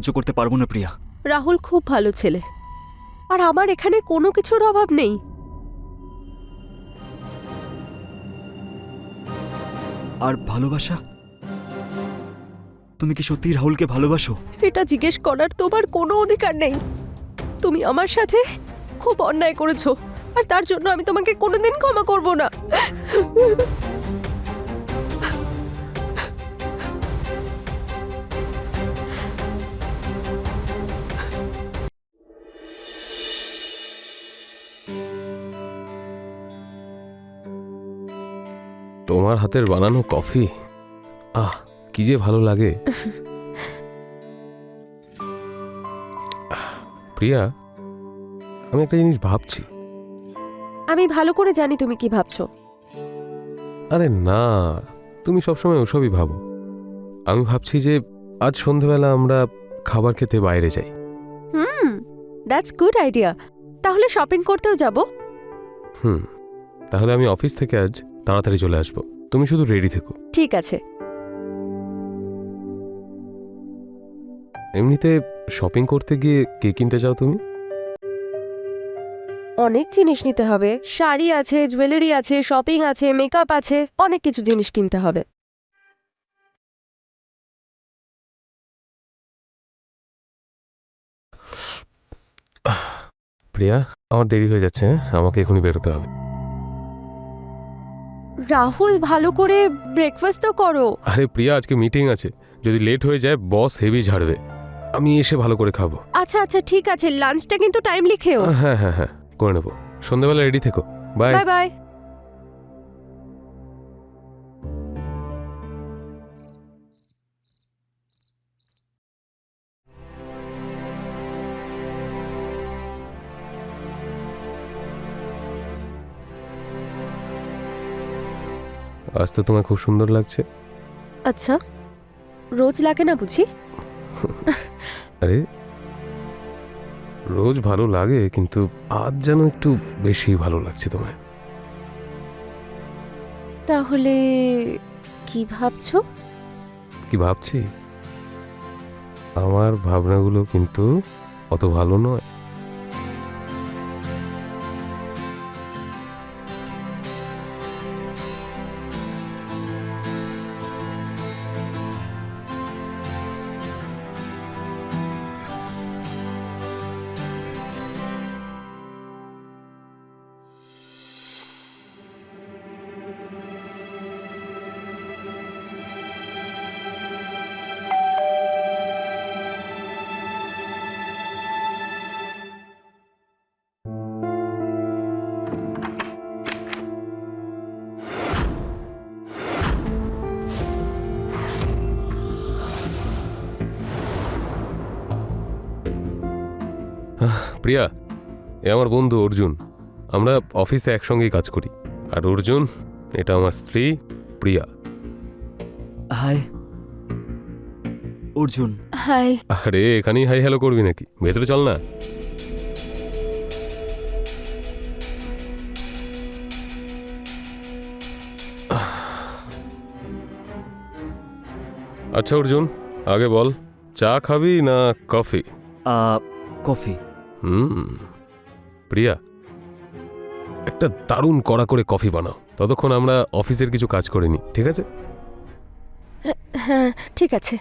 সাহায্য করতে পারবো না প্রিয়া। রাহুল খুব ভালো ছেলে, আর আমার এখানে কোনো কিছুর অভাব নেই। আর ভালোবাসা, তুমি কি সত্যি রাহুলকে ভালোবাসো? এটা জিজ্ঞেস করার তোমার কোনো অধিকার নেই। তুমি আমার সাথে খুব অন্যায় করেছো, আর তার জন্য আমি তোমাকে কোনোদিন ক্ষমা করব না। তোমার হাতের বানানো কফি, কি যে ভালো লাগে। প্রিয়া, আমি একটা জিনিস ভাবছি। আমি ভালো করে জানি তুমি কি ভাবছো। আরে না, তুমি সবসময় ওসবই ভাবো। আমি ভাবছি যে আজ সন্ধ্যাবেলা আমরা খাবার খেতে বাইরে যাই। That's good idea. তাহলে শপিং করতেও যাব। তাহলে আমি অফিস থেকে আজ তাড়াতাড়ি চলে আসবো, তুমি শুধু রেডি থেকো। ঠিক আছে। এমনিতে শপিং করতে গিয়ে কে কিনতে চাও তুমি? অনেক জিনিস নিতে হবে, শাড়ি আছে, জুয়েলারি আছে, শপিং আছে, মেকআপ আছে, অনেক কিছু জিনিস কিনতে হবে। প্রিয়া, আমার দেরি হয়ে যাচ্ছে, আমাকে এখনই বেরোতে হবে। রাহুল, ভালো করে ব্রেকফাস্ট তো করো। আরে প্রিয়া, আজকে মিটিং আছে, যদি লেট হয়ে যায় বস হেভি ঝাড়বে। আমি এসে ভালো করে খাবো। আচ্ছা আচ্ছা ঠিক আছে, লাঞ্চটা কিন্তু টাইমলি খেও। হ্যাঁ হ্যাঁ হ্যাঁ, করে নেবো। সন্ধ্যাবেলা রেডি থেকো। Bye bye bye. আজ তো তোমায় খুব সুন্দর লাগছে। আচ্ছা, রোজ লাগে না বুঝি? আরে রোজ ভালো লাগে, কিন্তু আজ যেন একটু বেশি ভালো লাগছে তোমায়। তাহলে কি ভাবছো? কি ভাবছি? আমার ভাবনাগুলো কিন্তু অত ভালো নয়। প্রিয়া, এ আমার বন্ধু অর্জুন। আমরা অফিসে একসঙ্গেই কাজ করি। আর অর্জুন, এটা আমার স্ত্রী প্রিয়া। হাই অর্জুন। হাই। আরে এখানেই হাই হ্যালো করবি নাকি? ভেতরে চল না। আচ্ছা অর্জুন, আগে বল, চা খাবি না কফি? কফি। প্রিয়া, একটা দারুণ কড়া করে কফি বানাও, ততক্ষণ আমরা অফিসের কিছু কাজ করে নি, ঠিক আছে? হ্যাঁ ঠিক আছে।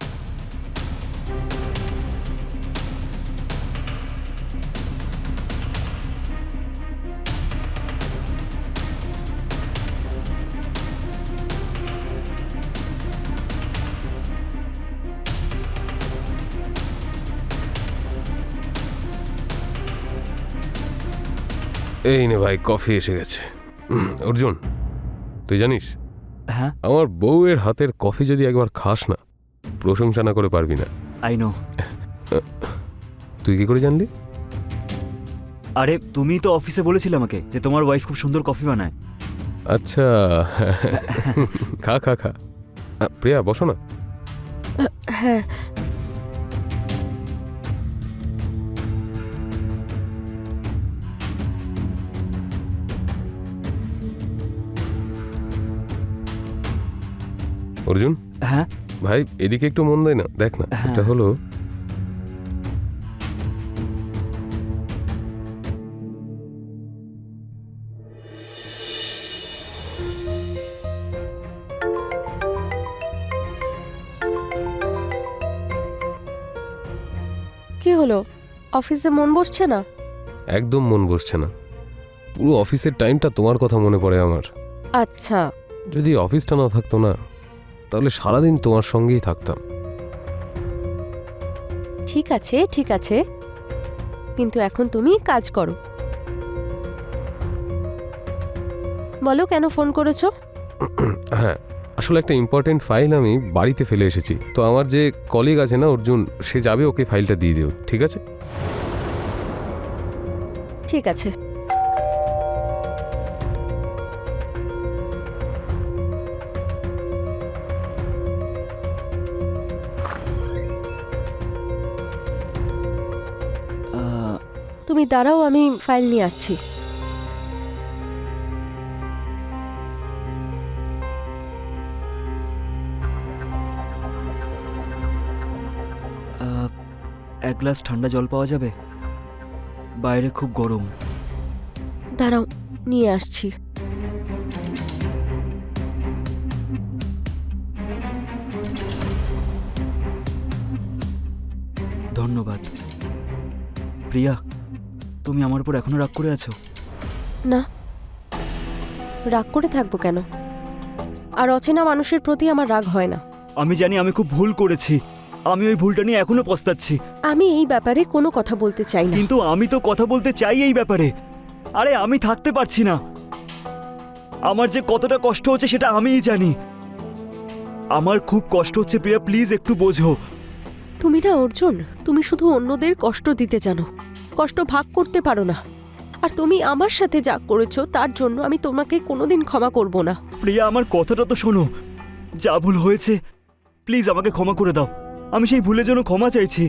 এই নে ভাই, কফি এসে গেছে। অর্জুন, তুই জানিস, হ্যাঁ, আমার বউয়ের হাতের কফি যদি একবার খাস না, প্রশংসা না করে পারবি না। I know. তুই কি করে জানলি? আরে তুমি তো অফিসে বলেছিলে আমাকে যে তোমার ওয়াইফ খুব সুন্দর কফি বানায়। আচ্ছা, খা খা খা। প্রিয়া, বসো না। হ্যাঁ। অর্জুন, হ্যাঁ ভাই এদিকে একটু মন দেয় না, দেখ না, এটা হলো কি হলো, অফিসে মন বসছে না? একদম মন বসছে না। পুরো অফিসের টাইমটা তোমার কথা মনে পড়ে আমার। আচ্ছা, যদি অফিসটা না থাকতো না, তাহলে সারাদিন তোমার সঙ্গেই থাকতাম। ঠিক আছে ঠিক আছে, কিন্তু এখন তুমি কাজ করো। বলো কেন ফোন করেছো? হ্যাঁ, আসলে একটা ইম্পর্টেন্ট ফাইল আমি বাড়িতে ফেলে এসেছি। তো আমার যে কলিগ আছে না অর্জুন, সে যাবে, ওকে ফাইলটা দিয়ে দিও, ঠিক আছে? ঠিক আছে। আহ, তুমি দাঁড়াও, আমি ফাইল নিয়ে আসছি। আহ, এক গ্লাস ঠান্ডা জল পাওয়া যাবে? বাইরে খুব গরম। দাঁড়াও, নিয়ে আসছি। ধন্যবাদ। প্রিয়া, তুমি আমার উপর এখনো রাগ করে আছো? না, রাগ করে থাকবো কেন? আর অচেনা মানুষের প্রতি আমার রাগ হয় না। আমি জানি আমি খুব ভুল করেছি, আমি ওই ভুলটা নিয়ে এখনো পস্তাচ্ছি। আমি এই ব্যাপারে কোনো কথা বলতে চাই না। কিন্তু আমি তো কথা বলতে চাই এই ব্যাপারে। আরে আমি থাকতে পারছি না। আমার যে কতটা কষ্ট হচ্ছে সেটা আমিই জানি। আমার খুব কষ্ট হচ্ছে প্রিয়া, প্লিজ একটু বোঝো। তুমি না অর্জুন, তুমি শুধু অন্যদের কষ্ট দিতে জানো, কষ্ট ভাগ করতে পারো না। আর তুমি আমার সাথে যা করেছো তার জন্য আমি তোমাকে কোনোদিন ক্ষমা করব না। প্রিয়া, আমার কথাটা তো শোনো। যা ভুল হয়েছে প্লিজ আমাকে ক্ষমা করে দাও। আমি সেই ভুলের জন্য ক্ষমা চাইছি।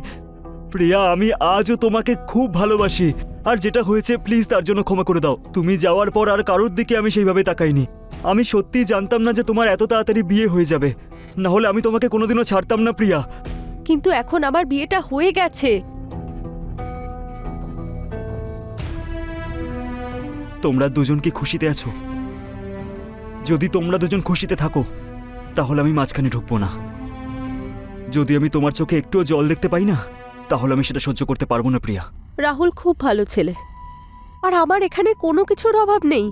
প্রিয়া, আমি আজও তোমাকে খুব ভালোবাসি। আর যেটা হয়েছে প্লিজ তার জন্য ক্ষমা করে দাও। তুমি যাওয়ার পর আর কারোর দিকে আমি সেইভাবে তাকাইনি। আমি সত্যিই জানতাম না যে তোমার এত তাড়াতাড়ি বিয়ে হয়ে যাবে। না হলে আমি তোমাকে কোনোদিনও ছাড়তাম না প্রিয়া। কিন্তু এখন আমার বিয়েটা হয়ে গেছে। তোমরা দুজন কি খুশিতে আছো? যদি তোমরা দুজন খুশিতে থাকো তাহলে আমি মাঝখানে ঢুকবো না। যদি আমি তোমার চোখে একটুও জল দেখতে পাই না, তাহলে আমি সেটা সহ্য করতে পারবো না প্রিয়া। রাহুল খুব ভালো ছেলে, আর আমার এখানে কোনো কিছুর অভাব নেই।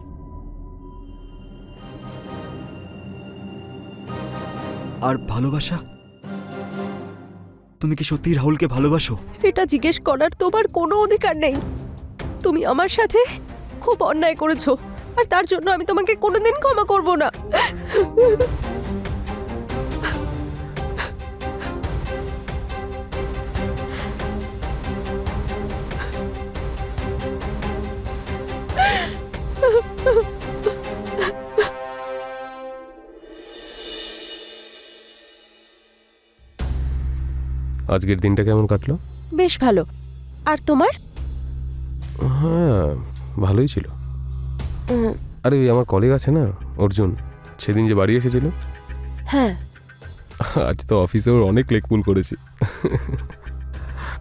আর ভালোবাসা, তুমি কি সত্যি রাহুলকে ভালোবাসো? এটা জিজ্ঞেস করার তোমার কোনো অধিকার নেই। তুমি আমার সাথে খুব অন্যায় করেছো, আর তার জন্য আমি তোমাকে কোনোদিন ক্ষমা করব না। আজকের দিনটা কেমন কাটলো? বেশ ভালো। আর তোমার? হ্যাঁ, ভালোই ছিল। আরে ওই আমার কলিগ আছে না অর্জুন, সেদিন যে বাড়ি এসেছিল, হ্যাঁ, আজ তো অফিসে ওর অনেক লেকপুল করেছি।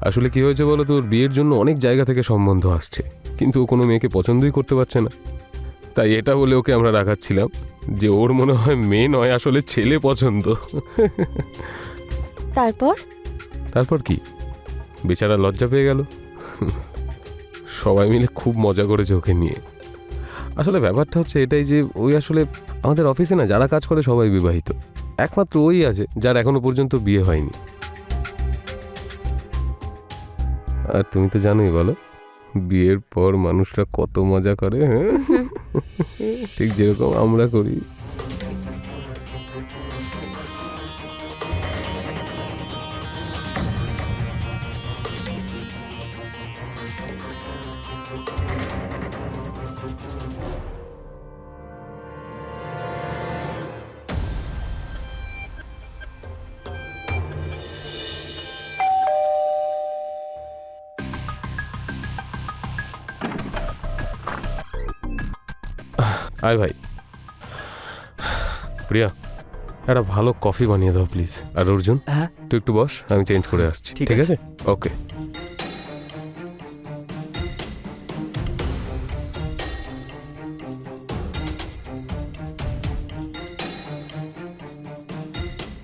আসলে কি হয়েছে বলো, তোর বিয়ের জন্য অনেক জায়গা থেকে সম্বন্ধ আসছে, কিন্তু ও কোনো মেয়েকে পছন্দই করতে পারছে না। তাই এটা বলে ওকে আমরা রাখাচ্ছিলাম যে ওর মনে হয় মেয়ে নয়, আসলে ছেলে পছন্দ। তারপর কি, বেচারা লজ্জা পেয়ে গেল। সবাই মিলে খুব মজা করেছে ওকে নিয়ে। আসলে ব্যাপারটা হচ্ছে এটাই যে ওই আসলে আমাদের অফিসে না যারা কাজ করে সবাই বিবাহিত, একমাত্র ওই আছে যার এখনো পর্যন্ত বিয়ে হয়নি। আর তুমি তো জানোই, বলো, বিয়ের পর মানুষরা কত মজা করে। হ্যাঁ, ঠিক যেরকম আমরা করি। আয় ভাই। প্রিয়া, একটা ভালো কফি বানিয়ে দাও প্লিজ। আর অর্জুন, হ্যাঁ, তুই একটু বস, আমি চেঞ্জ করে আসছি। ঠিক ঠিক আছে। আছে, ওকে।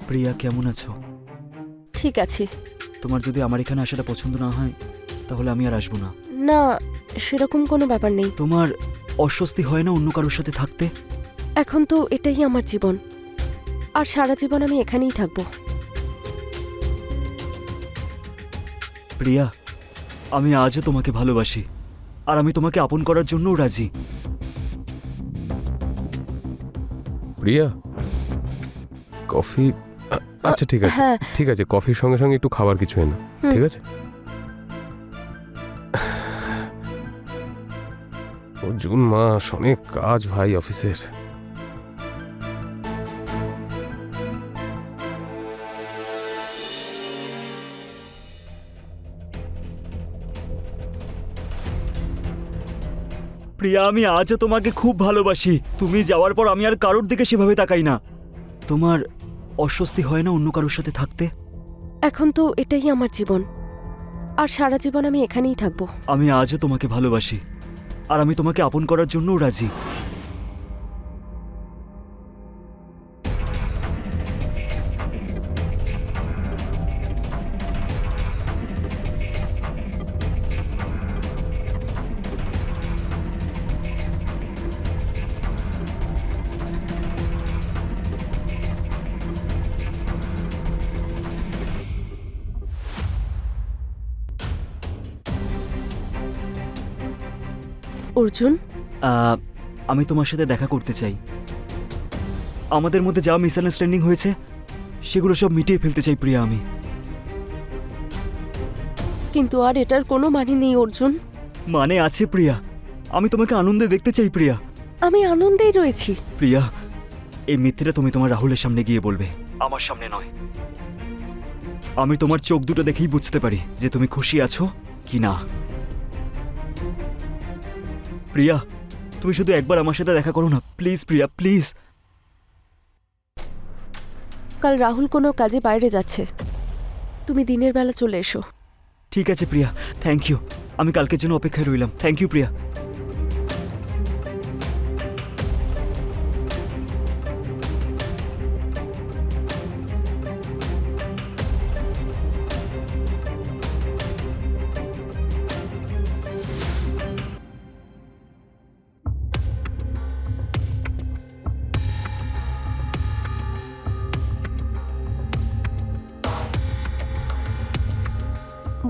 প্রিয়া কেমন আছো? ঠিক আছে, তোমার যদি আমার এখানে আসাটা পছন্দ না হয় তাহলে আমি আর আসবো না। না, সেরকম কোনো ব্যাপার নেই। তোমার অস্বস্তি হয় না অন্য কারোর সাথে থাকতে? এখন তো এটাই আমার জীবন, আর সারা জীবন আমি এখানেই থাকবো। প্রিয়া, আমি আজও তোমাকে ভালোবাসি, আর আমি তোমাকে আপন করার জন্যও রাজি। প্রিয়া, কফি? আচ্ছা ঠিক আছে, হ্যাঁ। ঠিক আছে, কফির সঙ্গে সঙ্গে একটু খাবার কিছু এনো, হুম। ঠিক আছে? অর্জুন মাস, অনেক কাজ ভাই অফিসের। প্রিয়া, আমি আজও তোমাকে খুব ভালোবাসি। তুমি যাওয়ার পর আমি আর কারোর দিকে সেভাবে তাকাই না। তোমার অস্বস্তি হয় না অন্য কারোর সাথে থাকতে? এখন তো এটাই আমার জীবন, আর সারা জীবন আমি এখানেই থাকবো। আমি আজও তোমাকে ভালোবাসি, আর আমি তোমাকে আপন করার জন্যও রাজি। অর্জুন, আমি তোমার সাথে দেখা করতে চাই। আমাদের মধ্যে যা মিসআন্ডারস্ট্যান্ডিং হয়েছে সেগুলো সব মিটিয়ে ফেলতে চাই প্রিয়া আমি। কিন্তু আর এটার কোনো মানে নেই অর্জুন। মানে আছে প্রিয়া, আমি তোমাকে আনন্দে দেখতে চাই প্রিয়া। আমি আনন্দেই রয়েছি। প্রিয়া, এই মিথ্যেটা তুমি তোমার রাহুলের সামনে গিয়ে বলবে, আমার সামনে নয়। আমি তোমার চোখ দুটো দেখেই বুঝতে পারি যে তুমি খুশি আছো কি না। প্রিয়া, তুমি শুধু একবার আমার সাথে দেখা করো না প্লিজ প্রিয়া, প্লিজ। কাল রাহুল কোনো কাজে বাইরে যাচ্ছে, তুমি দিনের বেলা চলে এসো। ঠিক আছে প্রিয়া, থ্যাংক ইউ। আমি কালকের জন্য অপেক্ষায় রইলাম। থ্যাংক ইউ প্রিয়া।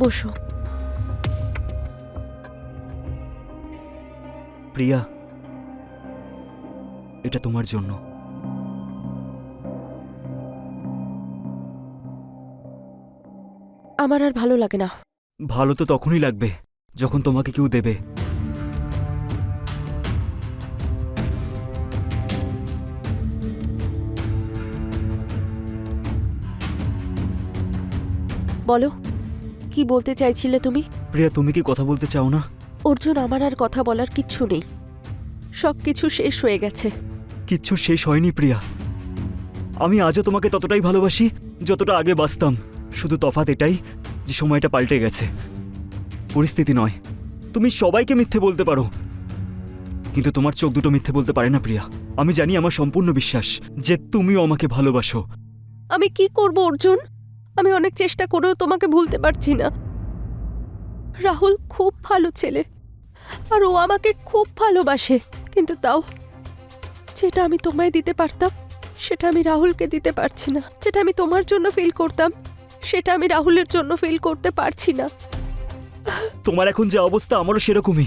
বসো। প্রিয়া, এটা তোমার জন্য। আমার আর ভালো লাগে না। ভালো তো তখনই লাগবে যখন তোমাকে কেউ দেবে। বলো, কি বলতে চাইছিলে তুমি? প্রিয়া, তুমি কি কথা বলতে চাও না? অর্জুন, আমার আর কথা বলার কিচ্ছু নেই, সব কিছু শেষ হয়ে গেছে। কিচ্ছু শেষ হয়নি প্রিয়া। আমি আজও তোমাকে ততটাই ভালোবাসি যতটা আগে বাসতাম। শুধু তফাৎ এটাই যে সময়টা পাল্টে গেছে, পরিস্থিতি নয়। তুমি সবাইকে মিথ্যে বলতে পারো, কিন্তু তোমার চোখ দুটো মিথ্যে বলতে পারে না প্রিয়া। আমি জানি, আমার সম্পূর্ণ বিশ্বাস যে তুমিও আমাকে ভালোবাসো। আমি কি করব অর্জুন? আমি অনেক চেষ্টা করেও তোমাকে ভুলতে পারছি না। রাহুল খুব ভালো ছেলে, আর ও আমাকে খুব ভালোবাসে, কিন্তু তাও যেটা আমি তোমায় দিতে পারতাম সেটা আমি রাহুলকে দিতে পারছি না। যেটা আমি তোমার জন্য ফিল করতাম সেটা আমি রাহুলের জন্য ফিল করতে পারছি না। তোমার এখন যে অবস্থা আমারও সেরকমই।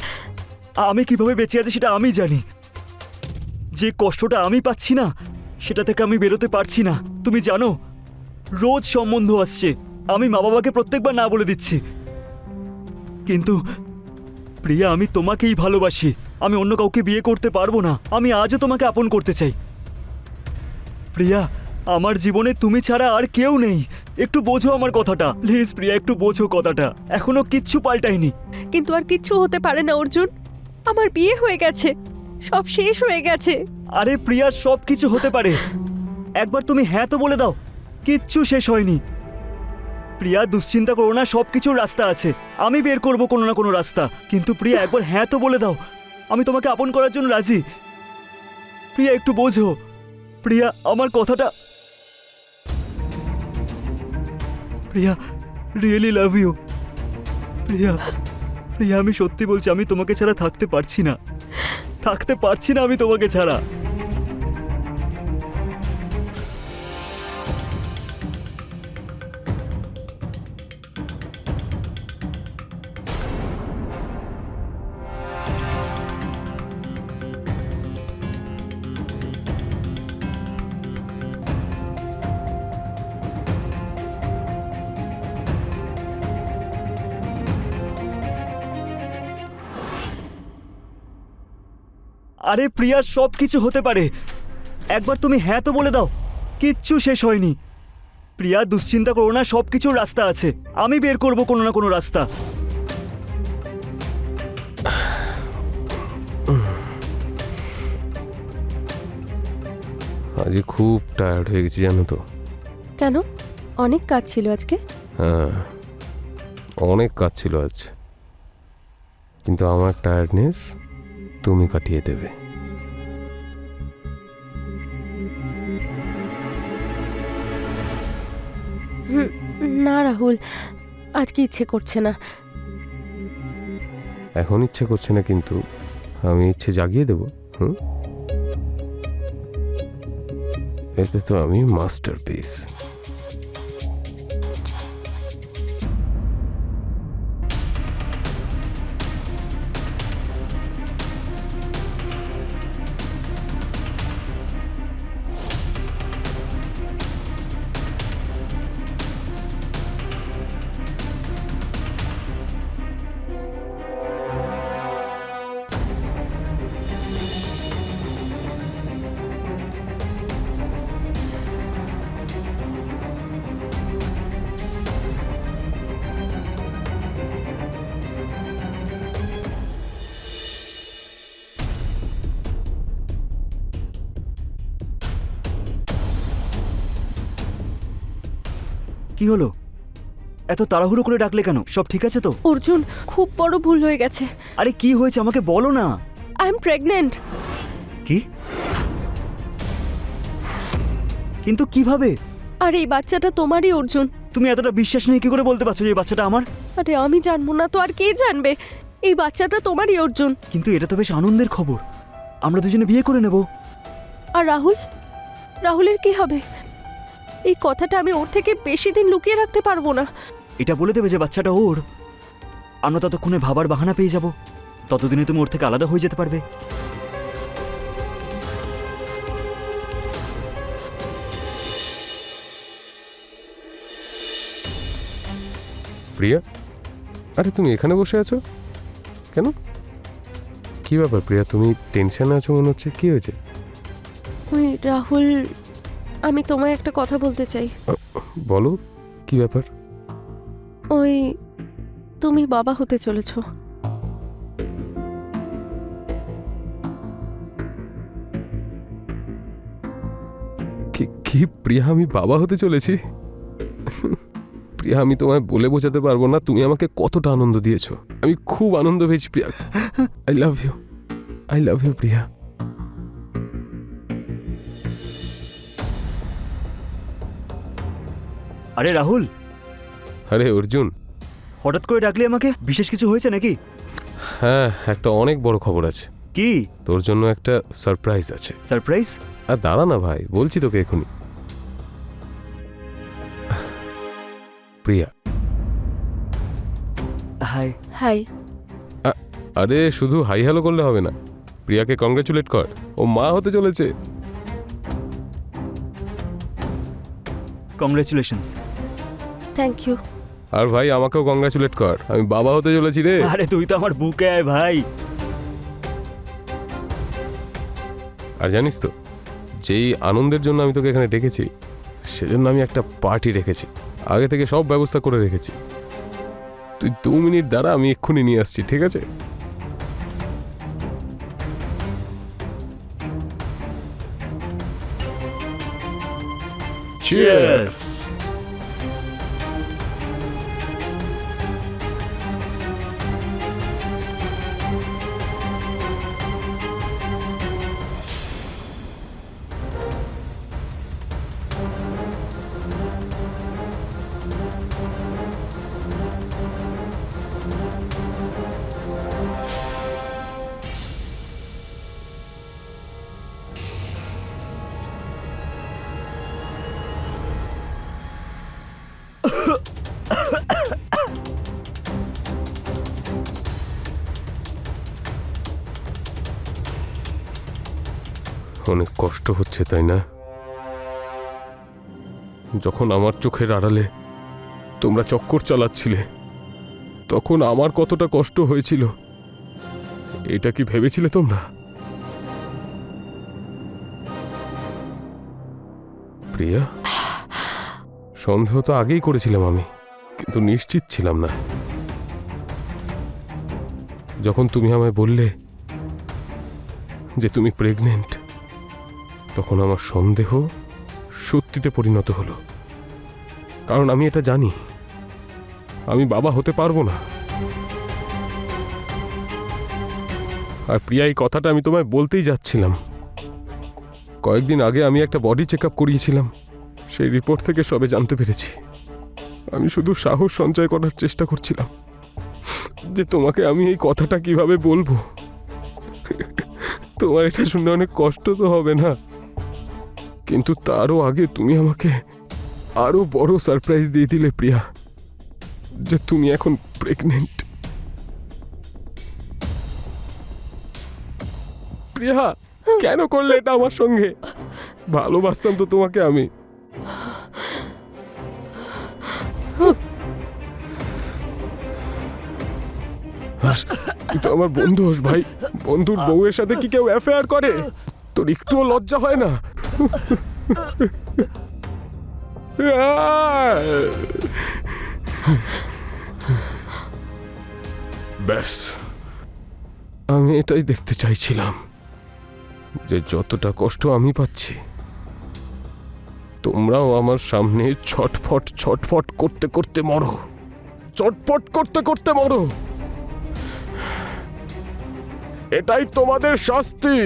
আমি কিভাবে বেঁচে আছি সেটা আমি জানি। যে কষ্টটা আমি পাচ্ছি না সেটা থেকে আমি বেরোতে পারছি না। তুমি জানো, রোজ সম্বন্ধ আসছে, আমি মা বাবাকে প্রত্যেকবার না বলে দিচ্ছি। কিন্তু প্রিয়া, আমি তোমাকেই ভালোবাসি। আমি অন্য কাউকে বিয়ে করতে পারবো না। আমি আজও তোমাকে আপন করতে চাই। প্রিয়া, আমার জীবনে তুমি ছাড়া আর কেউ নেই। একটু বোঝো আমার কথাটা প্লিজ প্রিয়া, একটু বোঝো কথাটা। এখনো কিচ্ছু পাল্টায়নি। কিন্তু আর কিচ্ছু হতে পারে না অর্জুন, আমার বিয়ে হয়ে গেছে, সব শেষ হয়ে গেছে। আরে প্রিয়া, সব কিছু হতে পারে। একবার তুমি হ্যাঁ তো বলে দাও, কিচ্ছু শেষ হয়নি। প্রিয়া, দুশ্চিন্তা করো না, সব কিছুর রাস্তা আছে। আমি বের করবো কোনো না কোনো রাস্তা। কিন্তু প্রিয়া, একবার হ্যাঁ তো বলে দাও, আমি তোমাকে আপন করার জন্য রাজি। প্রিয়া, একটু বোঝো। প্রিয়া, আমার কথাটা। প্রিয়া, রিয়েলি লাভ ইউ। প্রিয়া, প্রিয়া আমি সত্যি বলছি, আমি তোমাকে ছাড়া থাকতে পারছি না, থাকতে পারছি না আমি তোমাকে ছাড়া। আরে প্রিয়া, সব কিছু হতে পারে, একবার তুমি হ্যাঁ তো বলে দাও। কিচ্ছু শেষ হয়নি প্রিয়া, দুশ্চিন্তা করো না, সব কিছুর রাস্তা আছে, আমি বের করব কোনো না কোনো রাস্তা। আজ খুব টায়ার্ড হয়ে গেছি জানো তো। কেন? অনেক কাজ ছিল আজকে। হ্যাঁ, অনেক কাজ ছিল আজ, কিন্তু আমার টায়ার্ডনেস তুমি কাটিয়ে দেবে। না রাহুল, আজকে ইচ্ছে করছে না। এখন ইচ্ছে করছে না, কিন্তু আমি ইচ্ছে জাগিয়ে দেব। এতে তো আমি মাস্টারপিস। কি হলো, এত তাড়াহুড়ো করে ডাকলে কেন? সব ঠিক আছে তো? অর্জুন, খুব বড় ভুল হয়ে গেছে। আরে কি হয়েছে আমাকে বলো না। I am pregnant. কি? কিন্তু কিভাবে? আর এই বাচ্চাটা তোমারই অর্জুন। তুমি এতটা বিশ্বাস নিয়ে কি করে বলতে পারছো যে এই বাচ্চাটা আমার? আরে আমি জানবো না তো আর কে জানবে? এই বাচ্চাটা তোমারই অর্জুন। কিন্তু এটা তো বেশ আনন্দের খবর, আমরা দুজনে বিয়ে করে নেব। আর রাহুল, রাহুলের কি হবে? এই কথাটা আমি ওর থেকে বেশি দিন লুকিয়ে রাখতে পারবো না। এটা বলে দেবে যে বাচ্চাটা ওর, আমরা ততক্ষণে ভাবার বাহানা পেয়ে যাব, ততদিনে তুমি ওর থেকে আলাদা হয়ে যেতে পারবে। প্রিয়া, আরে তুমি এখানে বসে আছো কেন? কি ব্যাপার প্রিয়া, তুমি টেনশনে আছো মনে হচ্ছে, কি হয়েছে? ওই রাহুল, আমি তোমায় একটা কথা বলতে চাই। বলো, কি ব্যাপার? ওই তুমি বাবা হতে চলেছো। কি প্রিয়া, আমি বাবা হতে চলেছি? প্রিয়া, আমি তোমায় বলে বোঝাতে পারবো না তুমি আমাকে কতটা আনন্দ দিয়েছো। আমি খুব আনন্দ পেয়েছি Priya. I love you, I love you Priya. আরে রাহুল। আরে অর্জুন, হঠাৎ করে ডাকলি আমাকে, বিশেষ কিছু হয়েছে নাকি? হ্যাঁ, একটা অনেক বড় খবর আছে। কি? তোর জন্য একটা সারপ্রাইজ আছে। সারপ্রাইজ? আর দাঁড়া না ভাই, বলছি তোকে এখনই। প্রিয়া। হাই। হাই। আরে শুধু হাই হ্যালো করলে হবে না, প্রিয়াকে কংগ্রেচুলেট কর, ও মা হতে চলেছে। কংগ্রেচুলেশনস। Thank you. আর ভাই আমাকেও কংগ্রেচুলেট কর, আমি বাবা হতে চলেছি রে। আরে তুই তো আমার বুকে আয় ভাই। আর জানিস তো, যেই আনন্দের জন্য আমি তোকে এখানে ডেকেছি, সেজন্য আমি একটা পার্টি রেখেছি, আগে থেকে সব ব্যবস্থা করে রেখেছি। তুই 2 মিনিট দাঁড়া, আমি এক্ষুনি নিয়ে আসছি, ঠিক আছে? চিয়ার্স। অনেক কষ্ট হচ্ছে তাই না? যখন আমার চোখের আড়ালে তোমরা চক্কর চালাচ্ছিলে তখন আমার কতটা কষ্ট হয়েছিল এটা কি ভেবেছিলে তোমরা? প্রিয়া, সন্দেহ তো আগেই করেছিলাম আমি, কিন্তু নিশ্চিত ছিলাম না। যখন তুমি আমায় বললে যে তুমি প্রেগনেন্ট, তখন আমার সন্দেহ সত্যিতে পরিণত হলো। কারণ আমি এটা জানি আমি বাবা হতে পারবো না। আর প্রিয়া, এই কথাটা আমি তোমায় বলতেই যাচ্ছিলাম। কয়েকদিন আগে আমি একটা বডি চেক আপ করিয়েছিলাম, সেই রিপোর্ট থেকে সবে জানতে পেরেছি। আমি শুধু সাহস সঞ্চয় করার চেষ্টা করছিলাম যে তোমাকে আমি এই কথাটা কিভাবে বলবো। তোমার এটা শুনে অনেক কষ্ট তো হবে না? কিন্তু তারও আগে তুমি আমাকে আরো বড় সারপ্রাইজ দিয়ে দিলে প্রিয়া, যে তুমি এখন প্রেগনেন্ট। প্রিয়া, কেন করলে এটা আমার সঙ্গে? ভালোবাসতাম তো তোমাকে আমি। আর তুই তো আমার বন্ধু হোস ভাই, বন্ধুর বউয়ের সাথে কি কেউ অ্যাফেয়ার করে? তোর একটুও লজ্জা হয় না? ব্যাস, আমি এটাই দেখতে চাইছিলাম যে যতটা কষ্ট আমি পাচ্ছি তোমরাও আমার সামনে ছটফট ছটফট করতে করতে মরো, চটপট করতে করতে মরো। এটাই তোমাদের শাস্তি।